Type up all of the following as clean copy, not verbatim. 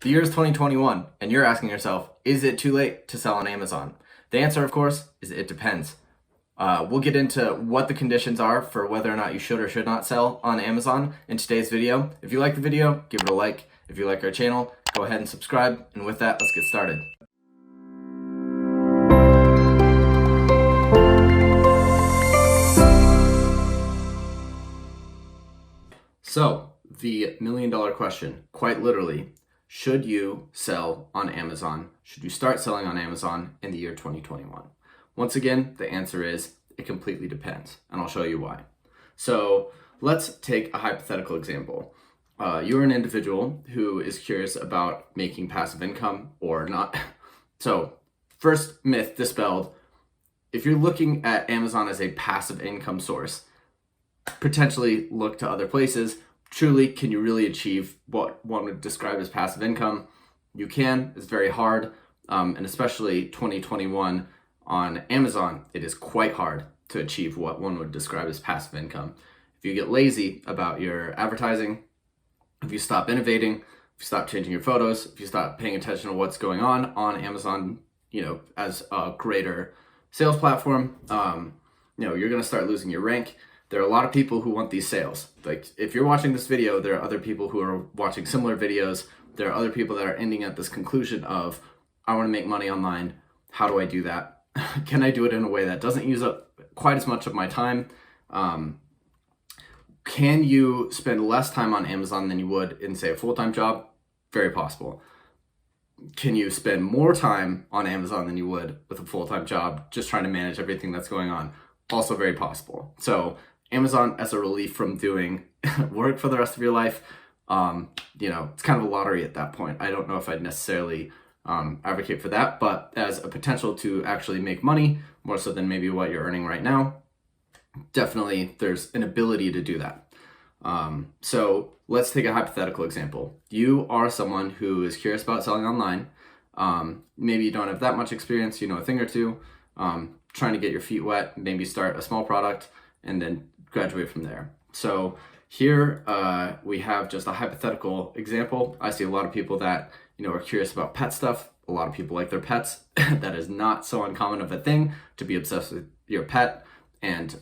The year is 2021, and you're asking yourself, is it too late to sell on Amazon? The answer, of course, is it depends. We'll get into what the conditions are for whether or not you should or should not sell on Amazon in today's video. If you like the video, give it a like. If you like our channel, go ahead and subscribe. And with that, let's get started. So, the million-dollar question, quite literally, should you sell on Amazon? Should you start selling on Amazon in the year 2021? Once again, the answer is it completely depends, and I'll show you why. So let's take a hypothetical example. You're an individual who is curious about making passive income or not. So first myth dispelled, if you're looking at Amazon as a passive income source, potentially look to other places. Truly, can you really achieve what one would describe as passive income? You can. It's very hard, and especially 2021 on Amazon, it is quite hard to achieve what one would describe as passive income. If you get lazy about your advertising, if you stop innovating, if you stop changing your photos, if you stop paying attention to what's going on Amazon, as a greater sales platform, you're going to start losing your rank. There are a lot of people who want these sales. Like if you're watching this video, there are other people who are watching similar videos. There are other people that are ending at this conclusion of, I want to make money online. How do I do that? Can I do it in a way that doesn't use up quite as much of my time? Can you spend less time on Amazon than you would in, say, a full-time job? Very possible. Can you spend more time on Amazon than you would with a full-time job, just trying to manage everything that's going on? Also very possible. So Amazon as a relief from doing work for the rest of your life, it's kind of a lottery at that point. I don't know if I'd necessarily advocate for that, but as a potential to actually make money, more so than maybe what you're earning right now, definitely there's an ability to do that. So let's take a hypothetical example. You are someone who is curious about selling online. Maybe you don't have that much experience, you know a thing or two, trying to get your feet wet, maybe start a small product and then graduate from there. So here we have just a hypothetical example. I see a lot of people that are curious about pet stuff. A lot of people like their pets. That is not so uncommon of a thing to be obsessed with your pet and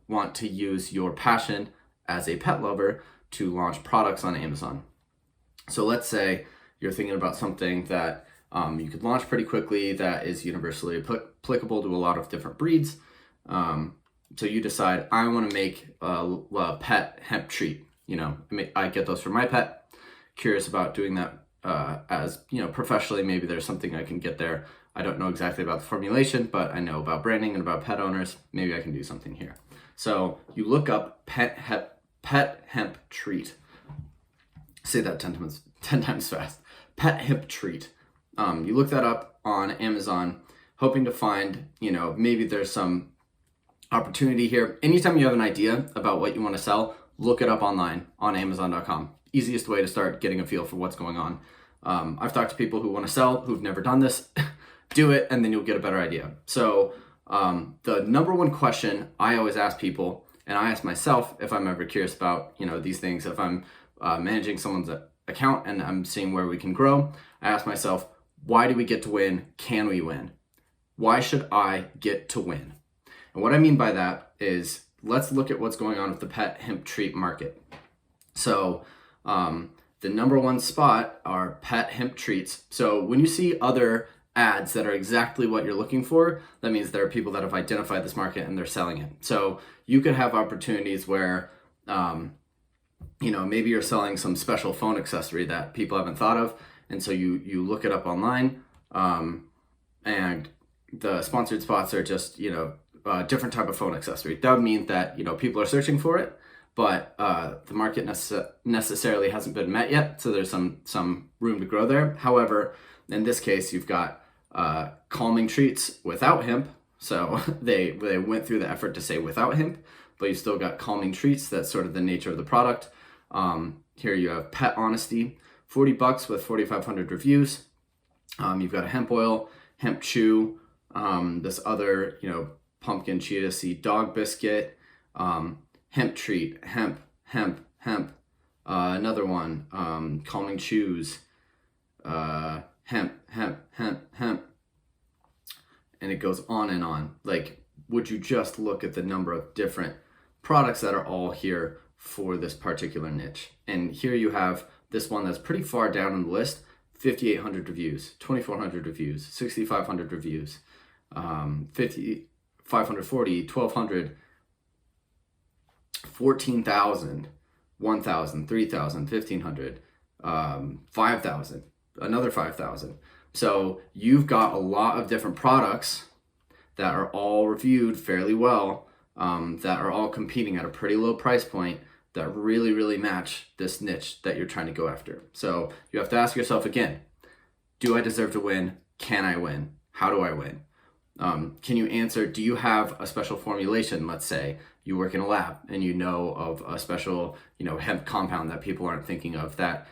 want to use your passion as a pet lover to launch products on Amazon. So let's say you're thinking about something that you could launch pretty quickly that is universally applicable to a lot of different breeds. So you decide, I want to make a pet hemp treat. I get those for my pet. Curious about doing that as professionally. Maybe there's something I can get there. I don't know exactly about the formulation, but I know about branding and about pet owners. Maybe I can do something here. So you look up pet hemp treat. Say that 10 times fast. Pet hemp treat. You look that up on Amazon, hoping to find, maybe there's some opportunity here. Anytime you have an idea about what you want to sell, look it up online on Amazon.com. Easiest way to start getting a feel for what's going on. I've talked to people who want to sell, who've never done this. Do it, and then you'll get a better idea. So the number one question I always ask people, and I ask myself if I'm ever curious about these things, if I'm managing someone's account and I'm seeing where we can grow, I ask myself, why do we get to win? Can we win? Why should I get to win? And what I mean by that is, let's look at what's going on with the pet hemp treat market. So the number one spot are pet hemp treats. So when you see other ads that are exactly what you're looking for, that means there are people that have identified this market and they're selling it. So you could have opportunities where, maybe you're selling some special phone accessory that people haven't thought of. And so you look it up online, and the sponsored spots are just, a different type of phone accessory. That would mean that, people are searching for it, but the market necessarily hasn't been met yet. So there's some room to grow there. However, in this case, you've got calming treats without hemp. So they went through the effort to say without hemp, but you still got calming treats. That's sort of the nature of the product. Here you have Pet Honesty, $40 with 4,500 reviews. You've got a hemp oil, hemp chew, this other, pumpkin chia seed dog biscuit, hemp treat, hemp, another one, calming chews, hemp, hemp, hemp, hemp. And it goes on and on. Like, would you just look at the number of different products that are all here for this particular niche? And here you have this one that's pretty far down on the list, 5,800 reviews, 2,400 reviews, 6,500 reviews, 540, 1,200, 14,000, 1,000, 3,000, 1,500, 5,000, another 5,000. So you've got a lot of different products that are all reviewed fairly well, that are all competing at a pretty low price point that really, really match this niche that you're trying to go after. So you have to ask yourself again, do I deserve to win? Can I win? How do I win? Can you answer, do you have a special formulation? Let's say you work in a lab and you know of a special, hemp compound that people aren't thinking of that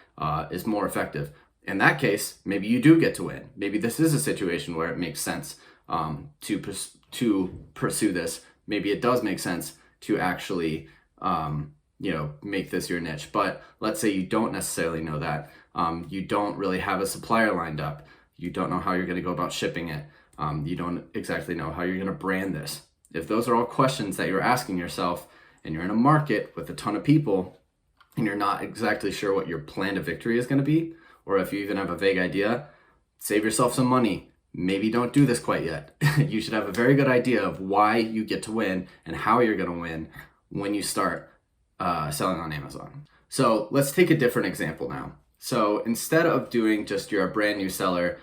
is more effective. In that case, maybe you do get to win. Maybe this is a situation where it makes sense to pursue this. Maybe it does make sense to actually, make this your niche. But let's say you don't necessarily know that. You don't really have a supplier lined up. You don't know how you're going to go about shipping it. You don't exactly know how you're going to brand this. If those are all questions that you're asking yourself and you're in a market with a ton of people and you're not exactly sure what your plan to victory is going to be, or if you even have a vague idea, save yourself some money. Maybe don't do this quite yet. You should have a very good idea of why you get to win and how you're going to win when you start selling on Amazon. So let's take a different example now. So instead of doing just you're a brand new seller,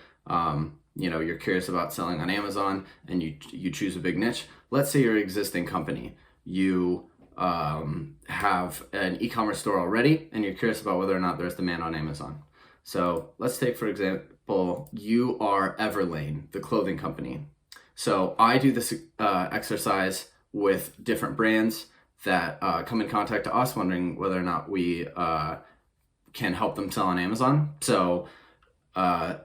you're curious about selling on Amazon and you choose a big niche. Let's say you're an existing company. You have an e-commerce store already and you're curious about whether or not there's demand on Amazon. So let's take, for example, you are Everlane, the clothing company. So I do this exercise with different brands that come in contact to us wondering whether or not we can help them sell on Amazon. So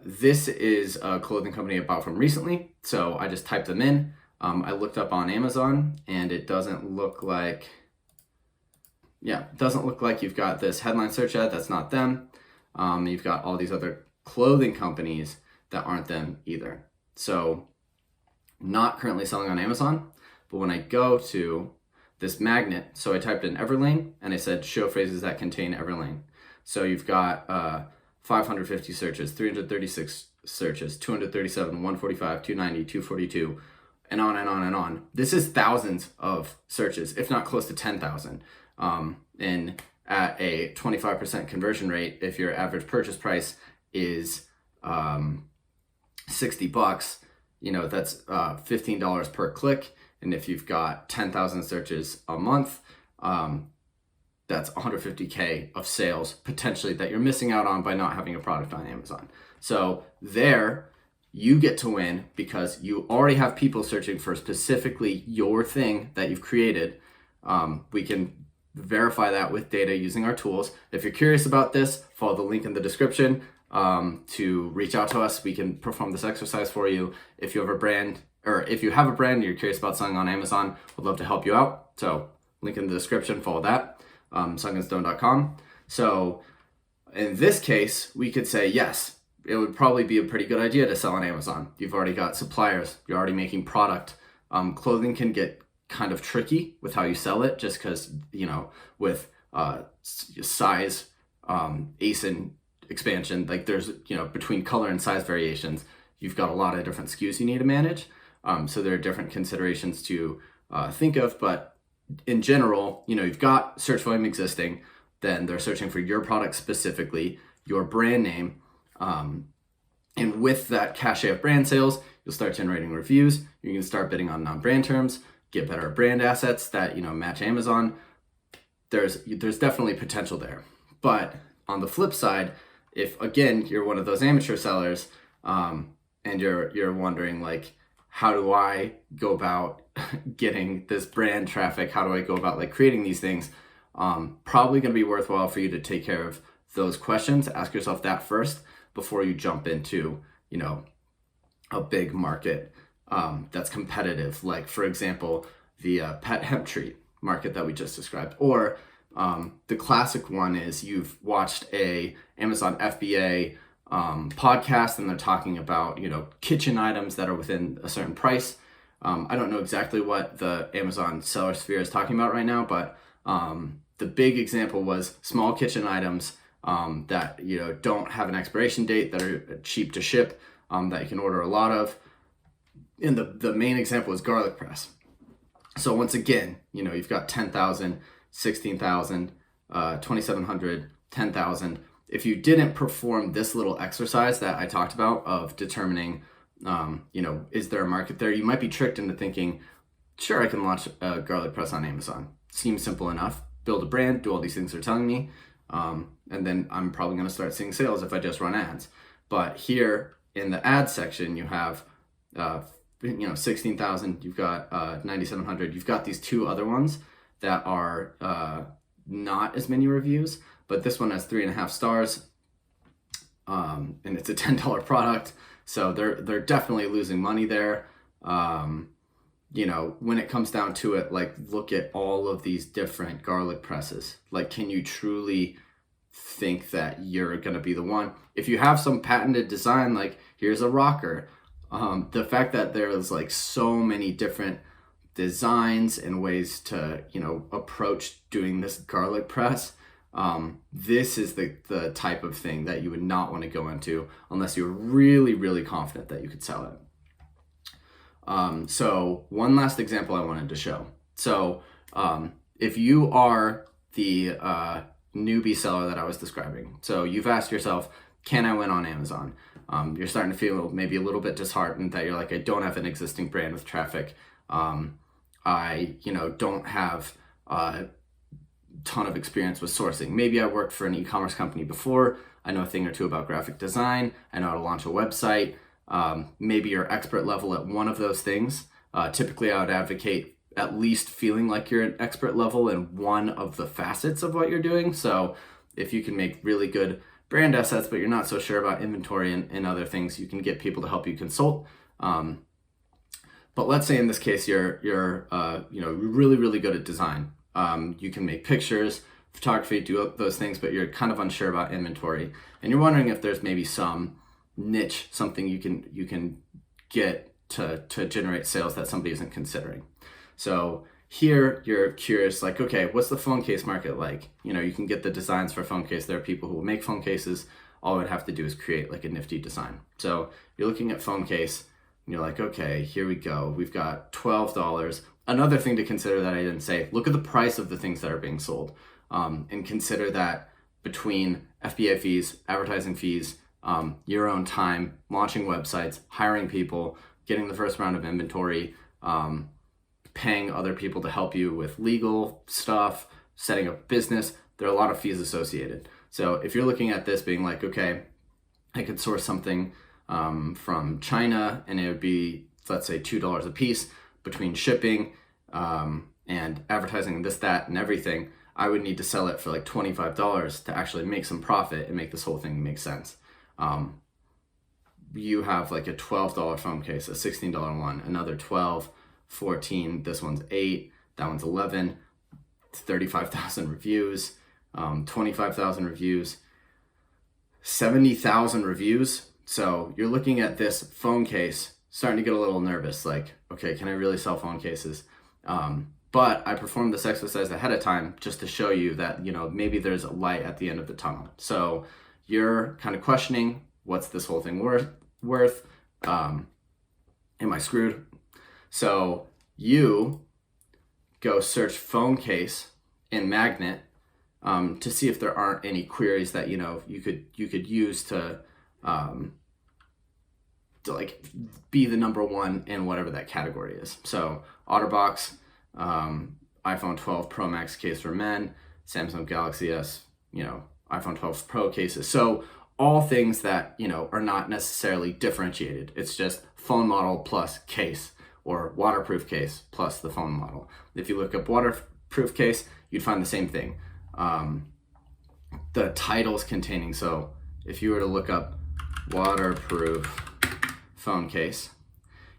this is a clothing company I bought from recently. So I just typed them in. I looked up on Amazon and it doesn't look like you've got this headline search ad. That's not them. You've got all these other clothing companies that aren't them either. So not currently selling on Amazon, but when I go to this magnet, so I typed in Everlane and I said show phrases that contain Everlane. So you've got 550 searches, 336 searches, 237, 145, 290, 242, and on and on and on. This is thousands of searches, if not close to 10,000. And at a 25% conversion rate, if your average purchase price is $60, that's $15 per click. And if you've got 10,000 searches a month, that's $150K of sales potentially that you're missing out on by not having a product on Amazon. So there you get to win because you already have people searching for specifically your thing that you've created. We can verify that with data using our tools. If you're curious about this, follow the link in the description to reach out to us. We can perform this exercise for you. If you have a brand and you're curious about selling on Amazon, we'd love to help you out. So link in the description, follow that, sungandstone.com. So in this case, we could say, yes, it would probably be a pretty good idea to sell on Amazon. You've already got suppliers, you're already making product. Clothing can get kind of tricky with how you sell it just because, with size, ASIN expansion, like there's, between color and size variations, you've got a lot of different SKUs you need to manage. So there are different considerations to think of, but in general, you've got search volume existing, then they're searching for your product specifically, your brand name, and with that cachet of brand sales, you'll start generating reviews. You can start bidding on non-brand terms, get better brand assets that match Amazon. There's definitely potential there. But on the flip side, if again you're one of those amateur sellers, and you're wondering like, how do I go about getting this brand traffic? How do I go about creating these things? Probably going to be worthwhile for you to take care of those questions. Ask yourself that first before you jump into a big market that's competitive, like for example the pet hemp treat market that we just described, or the classic one is you've watched a Amazon FBA podcast and they're talking about, kitchen items that are within a certain price. I don't know exactly what the Amazon seller sphere is talking about right now, but the big example was small kitchen items that don't have an expiration date, that are cheap to ship, that you can order a lot of. And the main example is garlic press. So once again, you've got 10,000, 16,000, 2,700, 10,000. If you didn't perform this little exercise that I talked about of determining, is there a market there, you might be tricked into thinking, sure, I can launch a garlic press on Amazon. Seems simple enough. Build a brand, do all these things they're telling me, and then I'm probably going to start seeing sales if I just run ads. But here in the ad section, you have 16,000, you've got 9,700, you've got these two other ones that are not as many reviews, but this one has 3.5 stars, and it's a $10 product, so they're definitely losing money there. When it comes down to it, like, look at all of these different garlic presses. Like, can you truly think that you're going to be the one? If you have some patented design, like here's a rocker, the fact that there's like so many different designs and ways to, approach doing this garlic press, this is the type of thing that you would not want to go into unless you're really, really confident that you could sell it. So one last example I wanted to show. So if you are the newbie seller that I was describing, so you've asked yourself, can I win on Amazon? You're starting to feel maybe a little bit disheartened that you're like, I don't have an existing brand with traffic. I don't have a ton of experience with sourcing. Maybe I worked for an e-commerce company before. I know a thing or two about graphic design. I know how to launch a website. Maybe you're expert level at one of those things. Typically, I would advocate at least feeling like you're an expert level in one of the facets of what you're doing. So if you can make really good brand assets, but you're not so sure about inventory and other things, you can get people to help you consult. But let's say in this case, you're really, really good at design. You can make pictures, photography, do those things, but you're kind of unsure about inventory. And you're wondering if there's maybe some niche, something you can get to generate sales that somebody isn't considering. So here you're curious, like, okay, what's the phone case market like? You can get the designs for phone case. There are people who will make phone cases. All I would have to do is create like a nifty design. So you're looking at phone case and you're like, okay, here we go. We've got $12. Another thing to consider that I didn't say, look at the price of the things that are being sold, and consider that between FBA fees, advertising fees, your own time, launching websites, hiring people, getting the first round of inventory, paying other people to help you with legal stuff, setting up business, there are a lot of fees associated. So if you're looking at this being like, okay, I could source something from China and it would be, let's say, $2 a piece between shipping and advertising and this, that, and everything, I would need to sell it for like $25 to actually make some profit and make this whole thing make sense. You have like a $12 phone case, a $16 one, another 12, 14, this one's 8, that one's 11, 35,000 reviews, 25,000 reviews, 70,000 reviews. So you're looking at this phone case, starting to get a little nervous, like, okay, can I really sell phone cases? But I performed this exercise ahead of time just to show you that, maybe there's a light at the end of the tunnel. So you're kind of questioning, what's this whole thing worth? Am I screwed? So you go search phone case in Magnet to see if there aren't any queries that you could use to like be the number one in whatever that category is. So OtterBox, iPhone 12 Pro Max case for men, Samsung Galaxy S, iPhone 12 Pro cases. So all things that, are not necessarily differentiated. It's just phone model plus case, or waterproof case plus the phone model. If you look up waterproof case, you'd find the same thing. The titles containing, so if you were to look up waterproof phone case,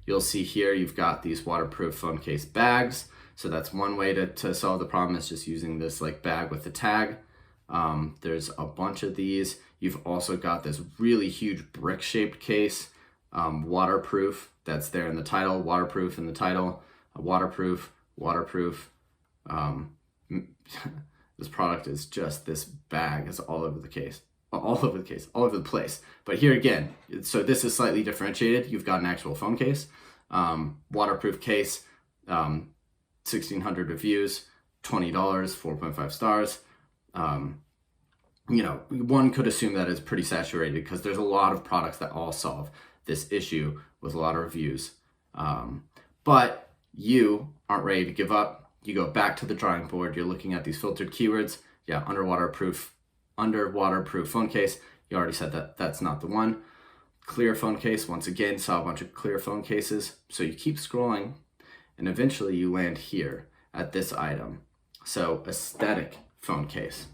you'll see here you've got these waterproof phone case bags. So that's one way to solve the problem, is just using this like bag with the tag. There's a bunch of these. You've also got this really huge brick-shaped case, waterproof, that's there in the title, waterproof in the title, waterproof. This product is just, this bag is all over the case, all over the place. But here again, so this is slightly differentiated. You've got an actual phone case, waterproof case, 1,600 reviews, $20, 4.5 stars. You know, one could assume that it's pretty saturated because there's a lot of products that all solve this issue with a lot of reviews. But you aren't ready to give up. You go back to the drawing board. You're looking at these filtered keywords. Yeah, underwaterproof phone case. You already said that that's not the one. Clear phone case. Once again, saw a bunch of clear phone cases. So you keep scrolling and eventually you land here at this item. So aesthetic phone case.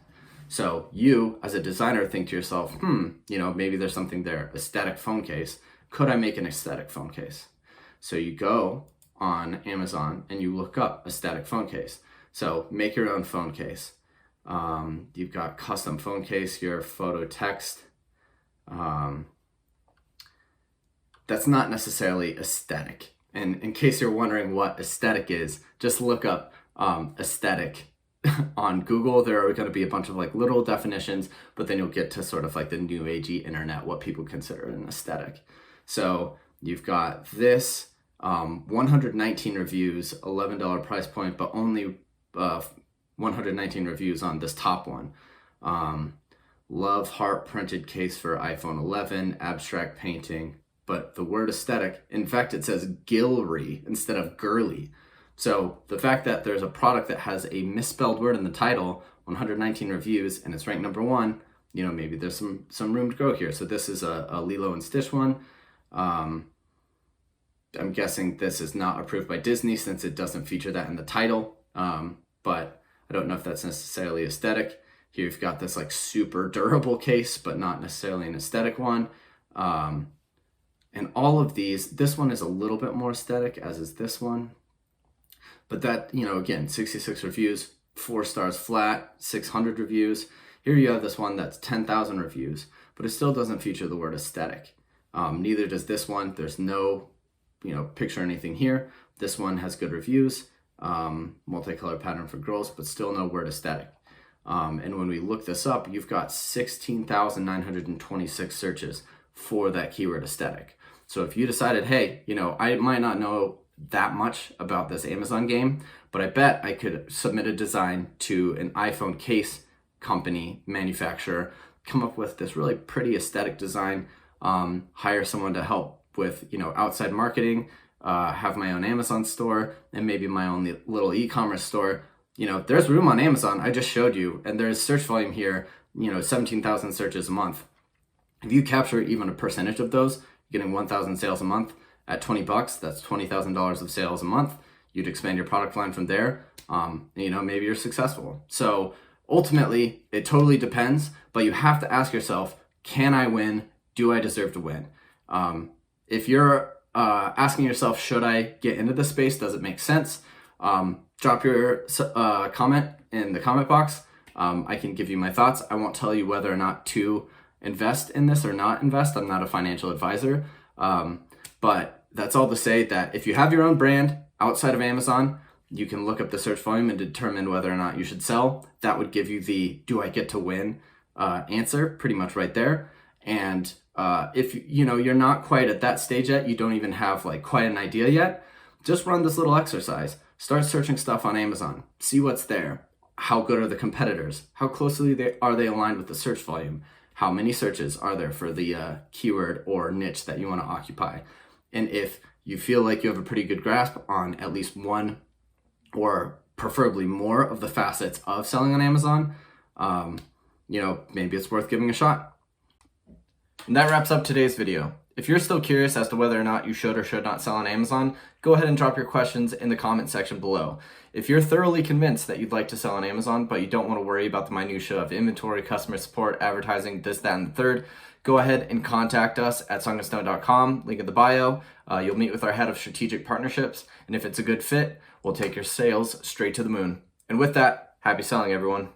So you as a designer think to yourself, you know, maybe there's something there. Aesthetic phone case. Could I make an aesthetic phone case? So you go on Amazon and you look up aesthetic phone case. So make your own phone case. You've got custom phone case here, photo text. That's not necessarily aesthetic. And in case you're wondering what aesthetic is, just look up aesthetic on Google. There are going to be a bunch of like little definitions, but then you'll get to sort of like the new agey internet, what people consider an aesthetic. So you've got this 119 reviews, $11 price point, but only 119 reviews on this top one. Love heart printed case for iPhone 11, abstract painting, but the word aesthetic, in fact, it says gilry instead of girly. So the fact that there's a product that has a misspelled word in the title, 119 reviews, and it's ranked number one, you know, maybe there's some room to grow here. So this is a Lilo and Stitch one. I'm guessing this is not approved by Disney since it doesn't feature that in the title, but I don't know if that's necessarily aesthetic. Here you've got this like super durable case, but not necessarily an aesthetic one. And all of these, this one is a little bit more aesthetic, as is this one. But that, you know, again, 66 reviews, 4 stars flat, 600 reviews. Here you have this one that's 10,000 reviews, but it still doesn't feature the word aesthetic. Neither does this one. There's no, you know, picture or anything here. This one has good reviews, multicolor pattern for girls, but still no word aesthetic. And when we look this up, you've got 16,926 searches for that keyword aesthetic. So if you decided, hey, you know, I might not know that much about this Amazon game, but I bet I could submit a design to an iPhone case company manufacturer, come up with this really pretty aesthetic design, hire someone to help with, you know, outside marketing, have my own Amazon store, and maybe my own little e-commerce store. You know, there's room on Amazon. I just showed you, and there's search volume here, you know, 17,000 searches a month. If you capture even a percentage of those, you're getting 1,000 sales a month at $20, that's $20,000 of sales a month. You'd expand your product line from there. You know, maybe you're successful. So ultimately, it totally depends, but you have to ask yourself, can I win? Do I deserve to win? If you're asking yourself, should I get into this space? Does it make sense? Drop your comment in the comment box. I can give you my thoughts. I won't tell you whether or not to invest in this or not invest. I'm not a financial advisor. But that's all to say that if you have your own brand outside of Amazon, you can look up the search volume and determine whether or not you should sell. That would give you the do I get to win answer pretty much right there. And if you know you're not quite at that stage yet, you don't even have like quite an idea yet, just run this little exercise. Start searching stuff on Amazon. See what's there. How good are the competitors? How closely are they aligned with the search volume? How many searches are there for the keyword or niche that you want to occupy? And if you feel like you have a pretty good grasp on at least one or preferably more of the facets of selling on Amazon, you know, maybe it's worth giving a shot. And that wraps up today's video. If you're still curious as to whether or not you should or should not sell on Amazon, go ahead and drop your questions in the comment section below. If you're thoroughly convinced that you'd like to sell on Amazon, but you don't want to worry about the minutia of inventory, customer support, advertising, this, that, and the third, go ahead and contact us at songandstone.com, link in the bio. You'll meet with our head of strategic partnerships, and if it's a good fit, we'll take your sales straight to the moon. And with that, happy selling, everyone.